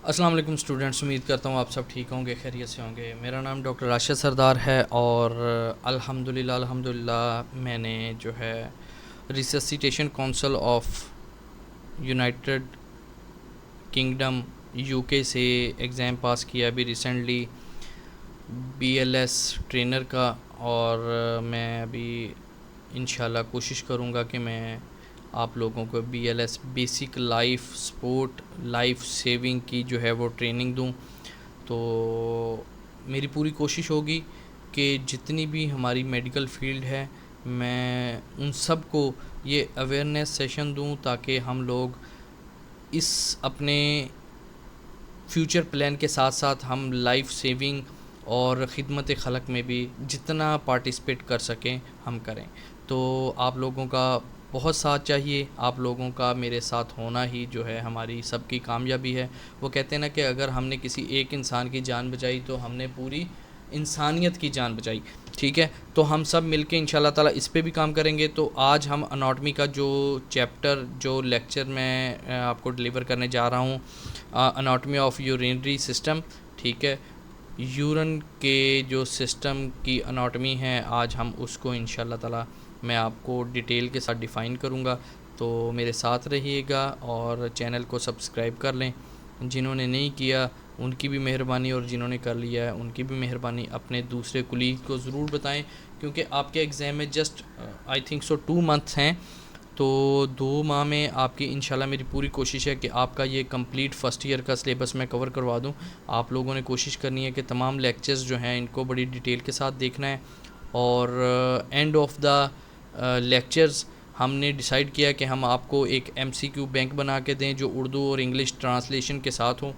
अस्सलाम वालेकुम स्टूडेंट्स, उम्मीद करता हूँ आप सब ठीक होंगे, खैरियत से होंगे। मेरा नाम डॉक्टर राशिद सरदार है और अल्हम्दुलिल्लाह मैंने जो है resuscitation council of United kingdom UK से एग्ज़ाम पास किया अभी रिसेंटली बीएलएस ट्रेनर का। और मैं अभी इंशाल्लाह कोशिश करूँगा कि मैं आप लोगों को BLS basic life support life saving की जो है वो ट्रेनिंग दूं। तो मेरी पूरी कोशिश होगी कि जितनी भी हमारी मेडिकल फील्ड है मैं उन सब को ये अवेयरनेस सेशन दूं ताकि हम लोग इस अपने फ्यूचर प्लान के साथ साथ हम लाइफ सेविंग और ख़िदमत खलक में भी जितना पार्टिसिपेट कर सकें हम करें। तो आप लोगों का बहुत साथ चाहिए, आप लोगों का मेरे साथ होना ही जो है हमारी सबकी कामयाबी है। वो कहते हैं ना कि अगर हमने किसी एक इंसान की जान बचाई तो हमने पूरी इंसानियत की जान बचाई। ठीक है, तो हम सब मिलके इंशाल्लाह ताला इस पे भी काम करेंगे। तो आज हम अनाटमी का जो चैप्टर जो लेक्चर मैं आपको डिलीवर करने जा रहा हूँ, अनाटमी ऑफ यूरिनरी सिस्टम। ठीक है, यूरन के जो सिस्टम की अनाटमी है आज हम उसको इंशाल्लाह ताला मैं आपको डिटेल के साथ डिफ़ाइन करूँगा। तो मेरे साथ रहिएगा और चैनल को सब्सक्राइब कर लें। जिन्होंने नहीं किया उनकी भी मेहरबानी और जिन्होंने कर लिया है उनकी भी मेहरबानी। अपने दूसरे कुलीग को ज़रूर बताएं क्योंकि आपके एग्ज़ाम में just I think so 2 months हैं। तो 2 माह में आपकी इंशाल्लाह मेरी पूरी कोशिश है कि आपका ये कंप्लीट फ़र्स्ट ईयर का सिलेबस मैं कवर करवा दूं। आप लोगों ने कोशिश करनी है कि तमाम लेक्चर्स जो हैं इनको बड़ी डिटेल के साथ देखना है। और एंड ऑफ द लेक्चर्स हमने डिसाइड किया कि हम आपको एक एमसीक्यू बैंक बना के दें जो उर्दू और इंग्लिश ट्रांसलेशन के साथ हो।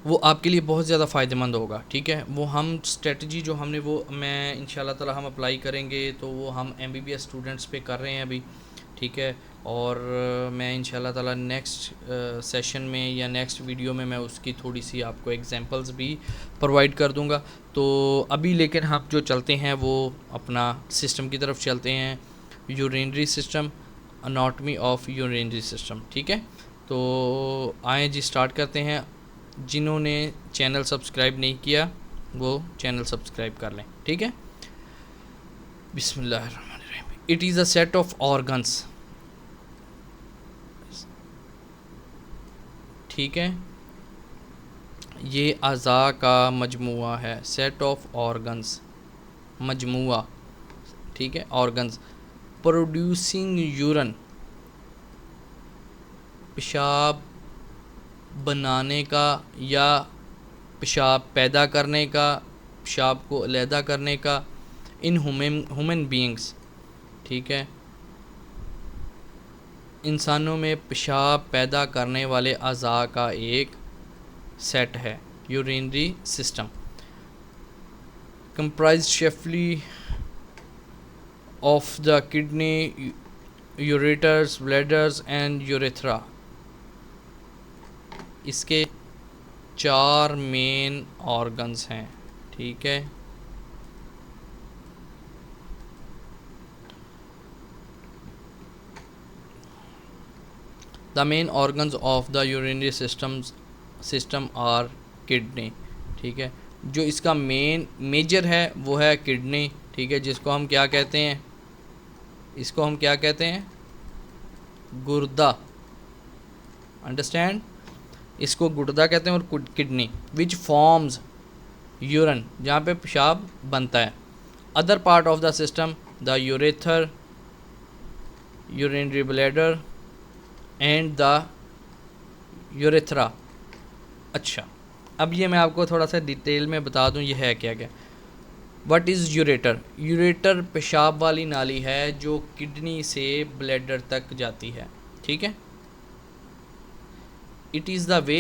वो आपके लिए बहुत ज़्यादा फ़ायदेमंद होगा। ठीक है, वो हम स्ट्रेटजी जो हमने वो मैं इंशाल्लाह ताला हम अप्लाई करेंगे। तो वो हम एमबीबीएस स्टूडेंट्स पे कर रहे हैं अभी। ठीक है, और मैं इंशाल्लाह ताला नेक्स्ट सेशन में या नेक्स्ट वीडियो में मैं उसकी थोड़ी सी आपको एग्जांपल्स भी प्रोवाइड कर दूंगा। तो अभी लेकिन हम जो चलते हैं वो अपना सिस्टम की तरफ चलते हैं, urinary system, anatomy of urinary system. ठीक है, तो आए जी स्टार्ट करते हैं। जिन्होंने चैनल सब्सक्राइब नहीं किया वो चैनल सब्सक्राइब कर लें। ठीक है, बिस्मिल्लाहिर्रहमानिर्रहीम। It is a set of organs. ठीक है, ये अज़ा का मजमुआ है, सेट ऑफ ऑर्गन्स मजमुआ। ठीक है, ऑर्गन्स प्रोड्यूसिंग यूरन, पेशाब बनाने का या पेशाब पैदा करने का, पेशाब को अलहदा करने का, इन ह्यूमन बीइंग्स। ठीक है, इंसानों में पेशाब पैदा करने वाले अज़ा का एक सेट है urinary system. Comprise chiefly of the kidney, ureters, bladders and urethra. इसके 4 मेन ऑर्गन्स हैं। ठीक है, the main organs of the urinary system are kidney. ठीक है, जो इसका मेजर है वो है किडनी। ठीक है, जिसको हम क्या कहते हैं, इसको हम क्या कहते हैं, गुर्दा। अंडरस्टैंड, इसको गुर्दा कहते हैं और किडनी विच फॉर्म्स यूरन, जहाँ पे पेशाब बनता है। Other part of the system the ureter, urinary bladder and the urethra. अच्छा, अब ये मैं आपको थोड़ा सा डिटेल में बता दूं ये है क्या क्या। What is ureter? यूरेटर पेशाब वाली नाली है जो किडनी से ब्लैडर तक जाती है। ठीक है, it is the way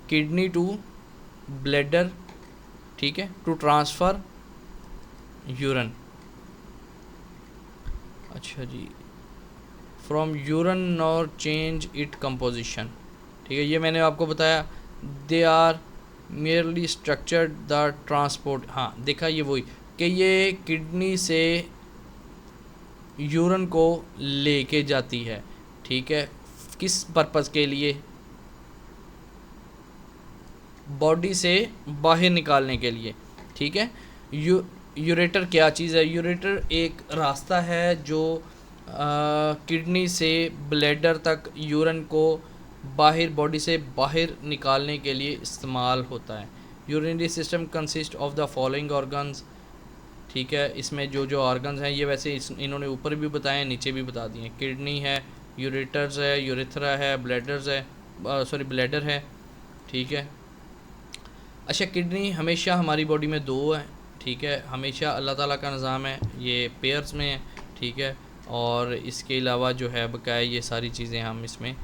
kidney to bladder. ठीक है, टू ट्रांसफ़र यूरन। अच्छा जी, फ्रॉम यूरन और चेंज इट कंपोजिशन। ठीक है, ये मैंने आपको बताया। They are merely structured the transport. हाँ, देखा ये वही कि ये किडनी से यूरन को लेके जाती है। ठीक है, किस पर्पज़ के लिए? बॉडी से बाहर निकालने के लिए, ठीक है। यूरेटर क्या चीज़ है? यूरेटर एक रास्ता है जो किडनी से ब्लैडर तक यूरिन को बाहर, बॉडी से बाहर निकालने के लिए इस्तेमाल होता है। Urinary system consist of the following organs, ठीक है। इसमें जो जो ऑर्गन्स हैं ये वैसे इन्होंने ऊपर भी बताए, नीचे भी बता दिए। किडनी है, यूरेटर्स है, यूरेथ्रा है, ब्लैडर्स है, ब्लैडर है, ठीक है। अच्छा, किडनी हमेशा हमारी बॉडी में दो है, ठीक है। हमेशा अल्लाह ताला का निज़ाम है, ये पेयर्स में है, ठीक है। और इसके अलावा जो है बकाया ये सारी चीज़ें हम इसमें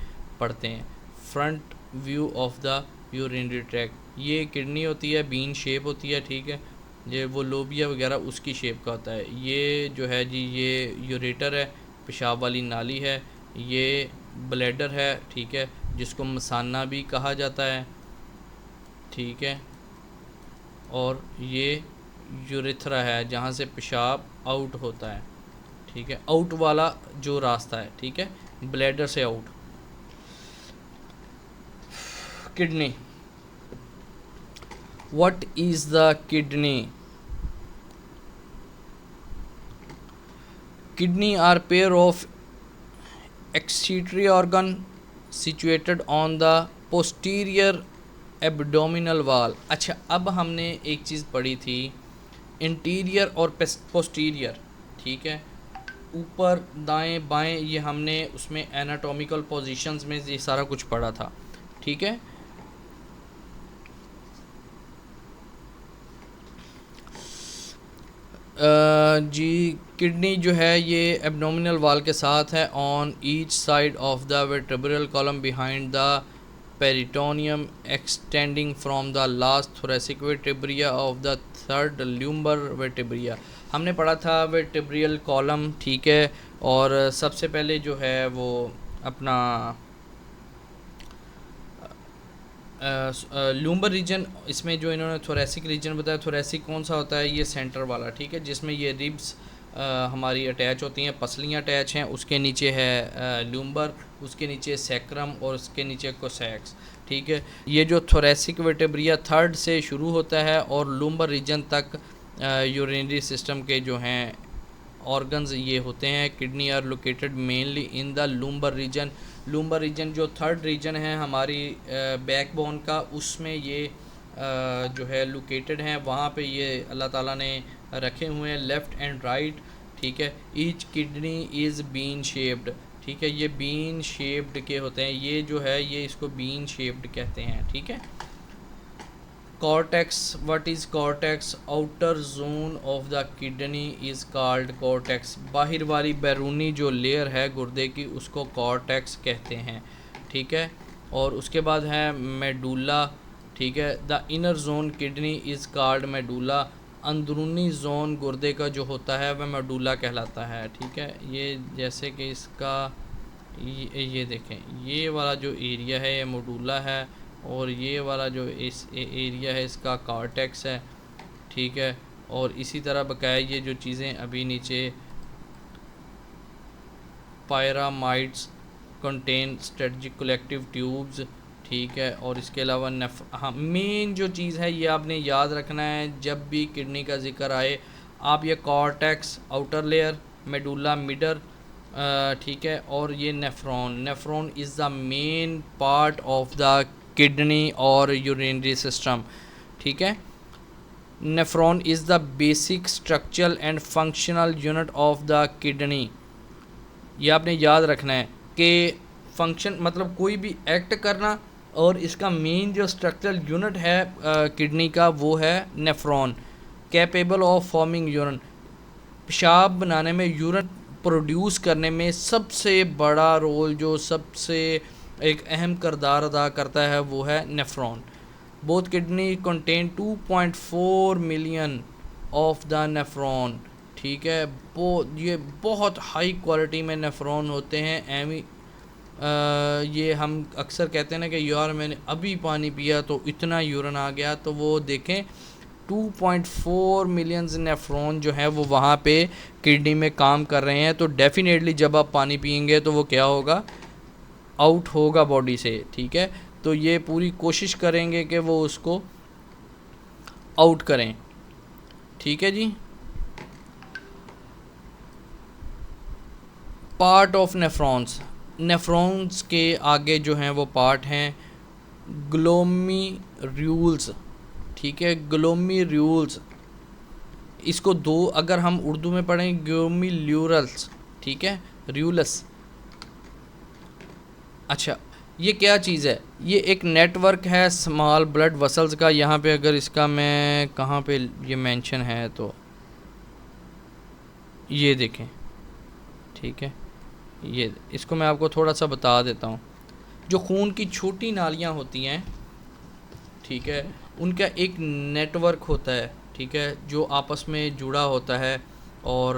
पढ़ते हैं। Front view of the urinary track, ये किडनी होती है, बीन शेप होती है, ठीक है। ये वो लोबिया वगैरह उसकी शेप का होता है। ये जो है जी ये यूरेटर है, पेशाब वाली नाली है। ये ब्लैडर है, ठीक है, जिसको मसाना भी कहा जाता है, ठीक है। और ये यूरेथ्रा है जहाँ से पेशाब आउट होता है, ठीक है, आउट वाला जो रास्ता है, ठीक है, ब्लैडर से out. Kidney, what is the kidney? Kidney are pair of excretory organ situated on the posterior abdominal wall। अच्छा, अब हमने एक चीज़ पढ़ी थी, इंटीरियर और पोस्टीरियर, ठीक है, ऊपर दाएं बाएं, ये हमने उसमें एनाटॉमिकल पोजीशंस में ये सारा कुछ पढ़ा था, ठीक है। जी किडनी जो है ये एब्डोमिनल वाल के साथ है, on each side of the vertebral column behind the peritoneum, extending from the last thoracic vertebra of the third lumbar vertebra. हमने पढ़ा था वर्टेब्रियल कॉलम, ठीक है। और सबसे पहले जो है वो अपना लूम्बर रीजन, इसमें जो इन्होंने थोरेसिक रीजन बताया, थोरेसिक कौन सा होता है? ये सेंटर वाला, ठीक है, जिसमें ये रिब्स हमारी अटैच होती हैं, पसलियाँ अटैच हैं। उसके नीचे है लूम्बर, उसके नीचे सैक्रम और उसके नीचे कोसैक्स, ठीक है। ये जो थोरेसिक वर्टेब्रिया थर्ड से शुरू होता है और लूम्बर रीजन तक यूरिनरी सिस्टम के जो हैं ऑर्गन्स ये होते हैं। Kidney are located mainly in the lumbar region. Lumbar region जो थर्ड रीजन है हमारी बैकबोन का, उसमें ये जो है लोकेटेड हैं, वहाँ पे ये अल्लाह ताला ने रखे हुए हैं, लेफ़्ट एंड राइट, ठीक है। Each kidney is bean shaped, ठीक है, ये बीन शेप्ड के होते हैं, ये जो है ये इसको बीन शेप्ड कहते हैं, ठीक है। Cortex, what is cortex? Outer zone of the kidney is called cortex. बाहर वाली बैरूनी जो लेयर है गुर्दे की उसको कॉर्टेक्स कहते हैं, ठीक है। और उसके बाद है मेडुला, ठीक है। The inner zone kidney is called medulla. अंदरूनी जोन गुर्दे का जो होता है वह मेडुला कहलाता है, ठीक है। ये जैसे कि इसका ये देखें, ये वाला जो एरिया है ये मेडुला है, और ये वाला जो इस एरिया है इसका कॉर्टेक्स है, ठीक है। और इसी तरह बकाया ये जो चीज़ें अभी नीचे पायरामाइड्स कंटेन स्ट्रेटजिक कलेक्टिव ट्यूब्स, ठीक है। और इसके अलावा हाँ, मेन जो चीज़ है ये आपने याद रखना है जब भी किडनी का जिक्र आए, आप ये कॉर्टेक्स आउटर लेयर, मेडुला मिडर, ठीक है, और ये nephron. Nephron is the main part of the kidney और यूरिनरी सिस्टम, ठीक है। Nephron is the basic structural and functional unit of the kidney. ये आपने याद रखना है कि फंक्शन मतलब कोई भी एक्ट करना, और इसका मेन जो स्ट्रक्चरल यूनिट है किडनी का वो है nephron. Capable of forming urine, पेशाब बनाने में, यूरिन प्रोड्यूस करने में सबसे बड़ा रोल, जो सबसे एक अहम किरदार अदा करता है वो है nephron. Both kidney contain 2.4 million of the nephron, ठीक है। ये बहुत हाई क्वालिटी में नेफ्रॉन होते हैं। ये हम अक्सर कहते हैं ना कि यार मैंने अभी पानी पिया तो इतना यूरिन आ गया, तो वो देखें 2.4 मिलियन नेफ्रॉन जो है वो वहाँ पे किडनी में काम कर रहे हैं। तो डेफिनेटली जब आप पानी पियेंगे तो वो क्या होगा, आउट होगा बॉडी से, ठीक है। तो ये पूरी कोशिश करेंगे कि वो उसको आउट करें, ठीक है जी। पार्ट ऑफ नेफ्रॉन्स, नेफ्रॉन्स के आगे जो हैं वो पार्ट हैं ग्लोमेरुल्स, ठीक है। ग्लोमेरुल्स, इसको दो अगर हम उर्दू में पढ़ें ग्लोमेरुल्स, ठीक है, र्यूलस। अच्छा, ये क्या चीज़ है? ये एक नेटवर्क है स्मॉल ब्लड वसल्स का। यहाँ पे अगर इसका मैं कहाँ पे ये मेंशन है तो ये देखें, ठीक है। ये इसको मैं आपको थोड़ा सा बता देता हूँ। जो खून की छोटी नालियाँ होती हैं, ठीक है, उनका एक नेटवर्क होता है, ठीक है, जो आपस में जुड़ा होता है और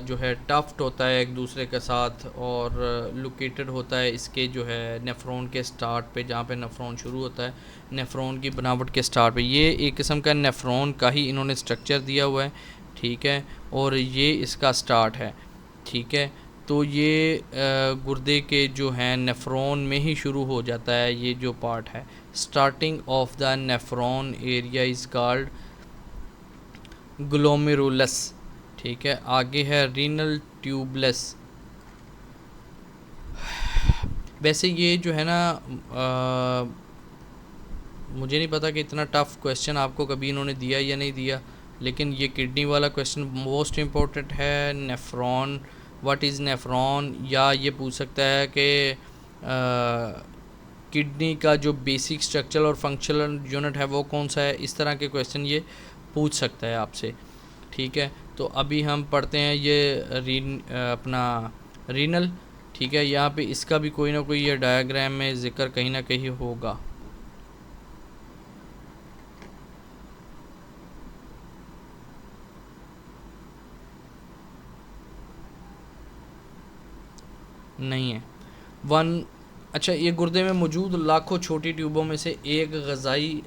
जो है टफ्ट होता है एक दूसरे के साथ और लोकेटेड होता है इसके जो है नेफ्रॉन के स्टार्ट पे, जहाँ पे नेफ्रॉन शुरू होता है, नेफ्रॉन की बनावट के स्टार्ट पे। ये एक किस्म का नेफ्रॉन का ही इन्होंने स्ट्रक्चर दिया हुआ है, ठीक है, और ये इसका स्टार्ट है, ठीक है। तो ये गुर्दे के जो हैं नेफ्रॉन में ही शुरू हो जाता है ये जो पार्ट है। Starting of the nephron area is called glomerulus, ठीक है। आगे है रीनल ट्यूबलेस। वैसे ये जो है ना मुझे नहीं पता कि इतना टफ़ क्वेश्चन आपको कभी इन्होंने दिया या नहीं दिया, लेकिन ये किडनी वाला क्वेश्चन मोस्ट इम्पोर्टेंट है। नेफ्रॉन, व्हाट इज़ नेफ्रॉन, या ये पूछ सकता है कि किडनी का जो बेसिक स्ट्रक्चरल और फंक्शनल यूनिट है वो कौन सा है। इस तरह के क्वेश्चन ये पूछ सकता है आपसे, ठीक है। तो अभी हम पढ़ते हैं ये अपना रीनल, ठीक है। यहाँ पे इसका भी कोई ना कोई ये डायग्राम में ज़िक्र कहीं ना कहीं होगा। नहीं है वन। अच्छा, ये गुर्दे में मौजूद लाखों छोटी ट्यूबों में से एक ग़ज़ाई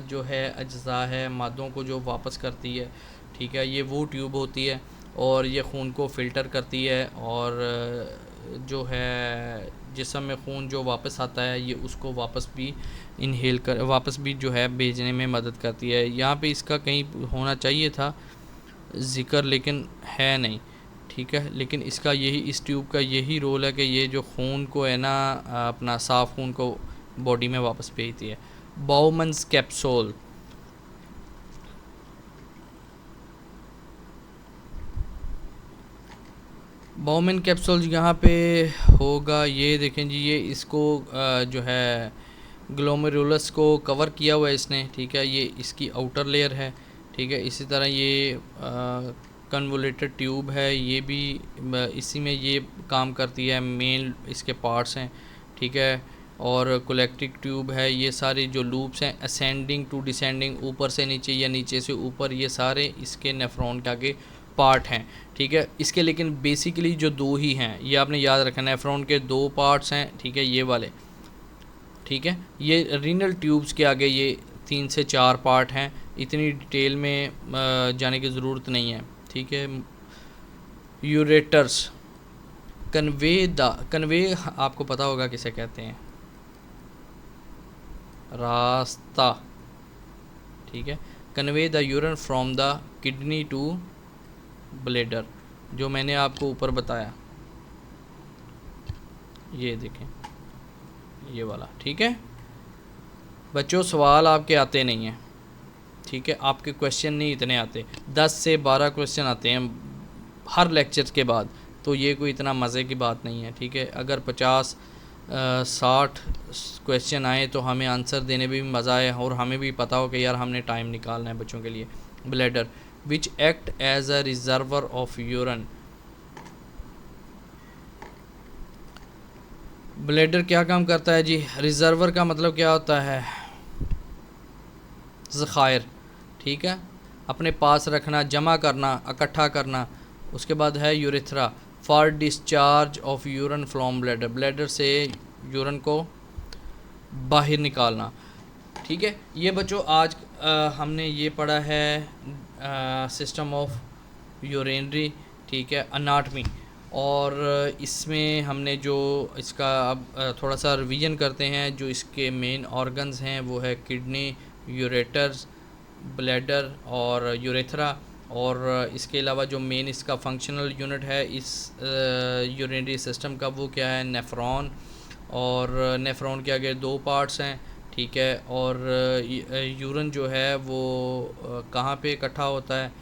जो है अज्ज़ा है, मादों को जो वापस करती है, ठीक है। ये वो ट्यूब होती है और ये खून को फ़िल्टर करती है और जो है जिस्म में खून जो वापस आता है ये उसको वापस भी इनहेल कर वापस भी जो है भेजने में मदद करती है। यहाँ पे इसका कहीं होना चाहिए था ज़िक्र, लेकिन है नहीं, ठीक है। लेकिन इसका यही, इस ट्यूब का यही रोल है कि ये जो खून को है ना अपना साफ़ खून को बॉडी में वापस भेजती है। बाउमन्स कैप्सूल, बाउमन कैप्सूल यहाँ पे होगा, ये देखें जी, ये इसको जो है ग्लोमेरुलस को कवर किया हुआ है इसने, ठीक है। ये इसकी आउटर लेयर है, ठीक है। इसी तरह ये कन्वोलेटेड ट्यूब है, ये भी इसी में ये काम करती है, मेन इसके पार्ट्स हैं, ठीक है। और कोलेक्टिक ट्यूब है। ये सारे जो लूप्स हैं असेंडिंग टू डिसेंडिंग, ऊपर से नीचे या नीचे से ऊपर, ये सारे इसके नेफ्रॉन के आगे पार्ट हैं, ठीक है। इसके लेकिन बेसिकली जो दो ही हैं, ये आपने याद रखना, नेफ्रॉन के दो पार्ट्स हैं, ठीक है, ये वाले, ठीक है। ये रीनल ट्यूब्स के आगे ये 3 से 4 पार्ट हैं। इतनी डिटेल में जाने की ज़रूरत नहीं है, ठीक है। यूरेटर्स, कन्वे आपको पता होगा किसे कहते हैं, रास्ता, ठीक है। Convey the urine from the kidney to bladder, जो मैंने आपको ऊपर बताया, ये देखें ये वाला, ठीक है। बच्चों सवाल आपके आते नहीं हैं, ठीक है, आपके क्वेश्चन नहीं इतने आते, 10 से 12 क्वेश्चन आते हैं हर लेक्चर के बाद, तो ये कोई इतना मज़े की बात नहीं है, ठीक है। अगर 50-60 क्वेश्चन आए तो हमें आंसर देने में भी मज़ा आए और हमें भी पता हो कि यार हमने टाइम निकालना है बच्चों के लिए। Bladder which act as a reservoir of urine, bladder क्या काम करता है जी? रिजर्वर का मतलब क्या होता है? ज़खायर, ठीक है, अपने पास रखना, जमा करना, इकट्ठा करना। उसके बाद है urethra, for discharge of urine from bladder, bladder से यूरिन को बाहर निकालना, ठीक है। ये बच्चों आज हमने ये पढ़ा है सिस्टम ऑफ यूरिनरी, ठीक है, अनाटमी। और इसमें हमने जो इसका अब थोड़ा सा रिवीजन करते हैं। जो इसके मेन ऑर्गन्स हैं वो है किडनी, यूरेटर्स, ब्लैडर और यूरेथ्रा। और इसके अलावा जो मेन इसका फंक्शनल यूनिट है इस यूरिनरी सिस्टम का वो क्या है, नेफ्रॉन। और नेफ्रॉन के आगे दो पार्ट्स हैं, ठीक है। और यूरिन जो है वो कहाँ पे इकट्ठा होता है,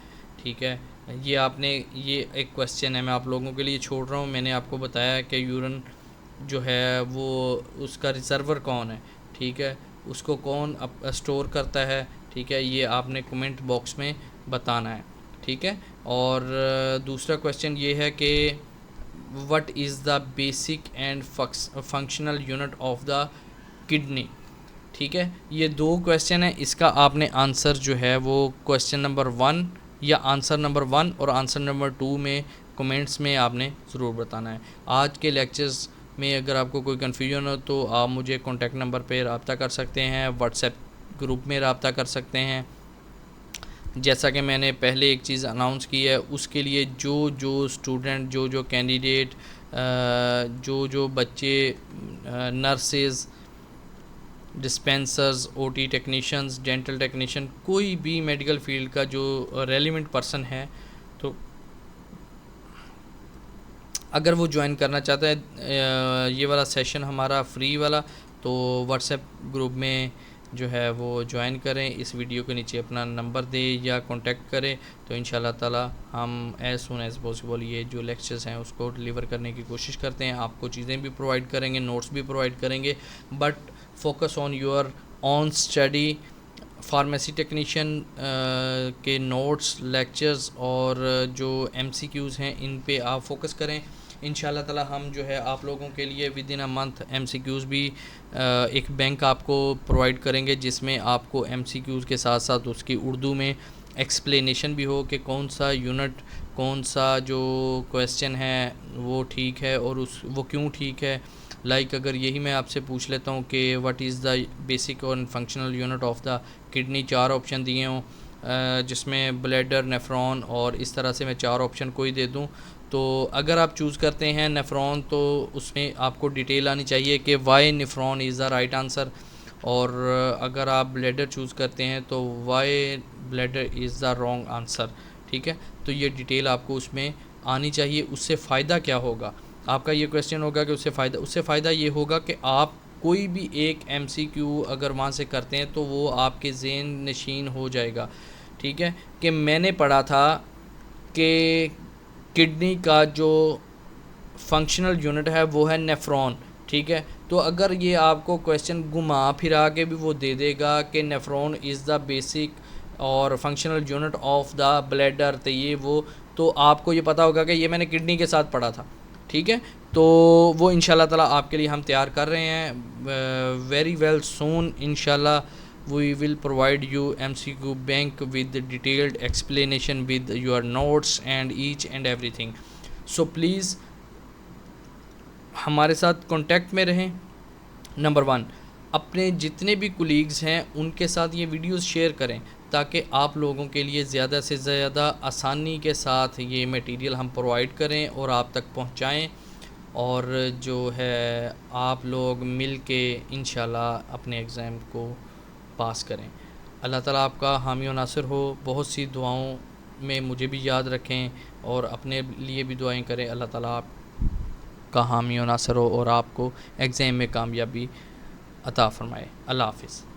ठीक है। ये एक क्वेश्चन है, मैं आप लोगों के लिए छोड़ रहा हूँ। मैंने आपको बताया कि यूरिन जो है वो उसका रिजर्वर कौन है, ठीक है, उसको कौन स्टोर करता है, ठीक है। ये आपने कमेंट बॉक्स में बताना है, ठीक है। और दूसरा क्वेश्चन ये है कि what is the basic and functional unit of the kidney, ठीक है। ये दो क्वेश्चन है, इसका आपने आंसर जो है वो क्वेश्चन नंबर 1 या आंसर नंबर 1 और आंसर नंबर 2 में कमेंट्स में आपने ज़रूर बताना है। आज के लेक्चर्स में अगर आपको कोई कन्फ्यूजन हो तो आप मुझे कॉन्टैक्ट नंबर पे रब्ता कर सकते हैं, व्हाट्सएप ग्रुप में रब्ता कर सकते हैं। जैसा कि मैंने पहले एक चीज़ अनाउंस की है, उसके लिए जो स्टूडेंट, जो कैंडिडेट, जो बच्चे, nurses, dispensers, OT technicians, dental technician, कोई भी मेडिकल फील्ड का जो रेलिवेंट पर्सन है, तो अगर वो ज्वाइन करना चाहता है ये वाला सेशन हमारा फ्री वाला, तो व्हाट्सएप ग्रुप में जो है वो ज्वाइन करें। इस वीडियो के नीचे अपना नंबर दें या कांटेक्ट करें, तो इंशाल्लाह ताला हम एज़ सून एज़ पॉसिबल ये जो लेक्चर्स हैं उसको डिलीवर करने की कोशिश करते हैं। आपको चीज़ें भी प्रोवाइड करेंगे, नोट्स भी प्रोवाइड करेंगे, but focus on your on study. Pharmacy technician के नोट्स, लेक्चर्स और जो MCQs हैं इन पे आप फोकस करें। इंशाल्लाह ताला हम जो है आप लोगों के लिए with in a month MCQs भी एक बैंक आपको प्रोवाइड करेंगे, जिसमें आपको MCQs के साथ साथ उसकी उर्दू में एक्सप्लेनेशन भी हो कि कौन सा यूनिट, कौन सा जो क्वेश्चन है वो ठीक है और वो क्यों ठीक है। लाइक अगर यही मैं आपसे पूछ लेता हूँ कि व्हाट इज़ द बेसिक और functional unit of the kidney, 4 option दिए हों, जिसमें ब्लैडर, नेफ्रॉन, और इस तरह से मैं 4 ऑप्शन कोई दे दूँ, तो अगर आप चूज़ करते हैं नेफ्रॉन तो उसमें आपको डिटेल आनी चाहिए कि why nephron is the right answer. और अगर आप ब्लैडर चूज़ करते हैं तो why bladder is the wrong answer, ठीक है। तो ये डिटेल आपको उसमें आनी चाहिए। उससे फ़ायदा क्या होगा, आपका ये क्वेश्चन होगा कि उससे फ़ायदा ये होगा कि आप कोई भी एक MCQ अगर वहाँ से करते हैं तो वो आपके ज़हन नशीन हो जाएगा, ठीक है। कि मैंने पढ़ा था कि किडनी का जो फंक्शनल यूनिट है वो है नेफ्रॉन, ठीक है। तो अगर ये आपको क्वेश्चन घुमा फिरा के भी वो दे देगा कि नेफ्रॉन इज़ द बेसिक और functional unit of the bladder, तो ये वो, तो आपको ये पता होगा कि ये मैंने किडनी के साथ पढ़ा था, ठीक है। तो वो इंशाल्लाह ताला आपके लिए हम तैयार कर रहे हैं। वेरी वेल सून इंशाल्लाह we will provide you MCQ bank with detailed explanation with your notes and each and everything. So please हमारे साथ कांटेक्ट में रहें। नंबर 1, अपने जितने भी कोलीग्स हैं उनके साथ ये वीडियोस शेयर करें ताकि आप लोगों के लिए ज़्यादा से ज़्यादा आसानी के साथ ये मटेरियल हम प्रोवाइड करें और आप तक पहुंचाएं, और जो है आप लोग मिल के इंशाल्लाह अपने एग्ज़ाम को पास करें। अल्लाह ताला आपका हामी और नासिर हो। बहुत सी दुआओं में मुझे भी याद रखें और अपने लिए भी दुआएं करें। अल्लाह ताला आपका हामी और नासिर हो और आपको एग्ज़ाम में कामयाबी अता फ़रमाए। अल्लाह हाफ़िज़।